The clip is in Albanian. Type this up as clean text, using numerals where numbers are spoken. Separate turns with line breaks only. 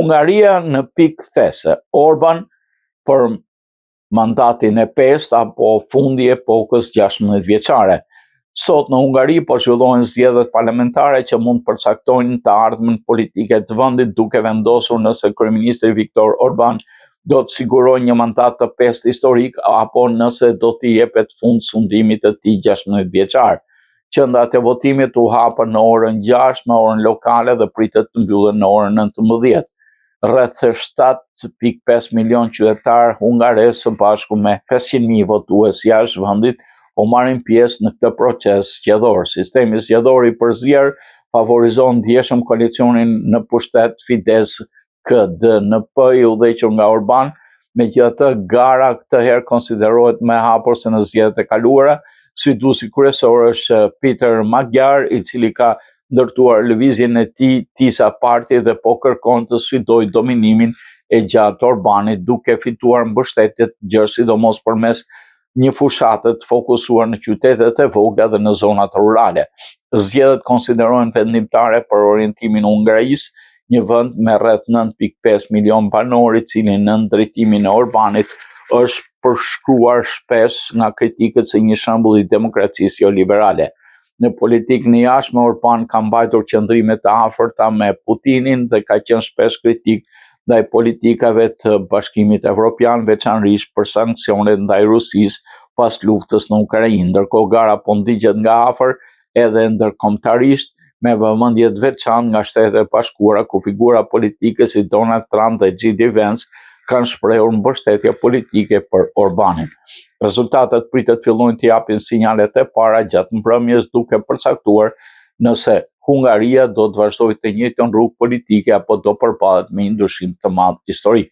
Hungaria në pikë these, Orban për mandatin e 5 apo fundi e epokës 16 vjeçare. Sot në Hungari po zhvillohen zgjedhjet parlamentare që mund përcaktojnë të ardhmen politike të vendit, duke vendosur nëse kryeministri Viktor Orban do të sigurojë një mandat të 5 historik apo nëse do t'i jepet fund sundimit të tij 16 vjeçar. Qendrat e votimit u hapën në orën 6 me orën lokale dhe pritet të mbyllen në orën 19. Rreth 7.5 milion qytetar hungares së bashku me 500.000 votues jashtë vendit po marrin pjesë në këtë proces zgjedhor. Sistemi zgjedhor i përzier favorizon ndjeshëm koalicionin në pushtet Fidesz-KDNP i udhëhequr nga Orban, megjithatë gara këtë herë konsiderohet më e hapur se në zgjedhjet e kaluara. Sfiduesi kryesor është Peter Magyar, i cili ka ndërtuar lëvizjen e tij Tisa Party dhe po kërkon të sfidojë dominimin e gjatë Orbanit, duke fituar mbështetje të gjerë sidomos përmes një fushate të fokusuar në qytetet e vogla dhe në zonat rurale. Zgjedhjet konsiderohen vendimtare për orientimin e Hungarisë, një vend me rreth 9.5 milion banor, i cili në drejtimin e Orbanit është përshkruar shpesh nga kritikët si një shembull i demokracisë jo liberale. Në politikën e jashtme, Orban ka mbajtur qëndrime të afërta me Putinin dhe ka qenë shpesh kritik ndaj politikave të Bashkimit Evropian, veçanërisht për sanksionet ndaj Rusisë pas luftës në Ukrainë. Ndërkohë gara po ndigjet nga afër edhe ndërkombëtarisht, me vëmendje të veçantë nga Shtetet e Bashkuara, ku figura politike si Donald Trump dhe J.D. Vance kanë shprehur mbështetje politike për Orbanin. Rezultatet pritet fillojnë të japin sinjalet e para gjatë mbrëmjes, duke përcaktuar nëse Hungaria do të vazhdojë të njëjtën rrugë politike apo do përballet me një ndryshim të madh historik.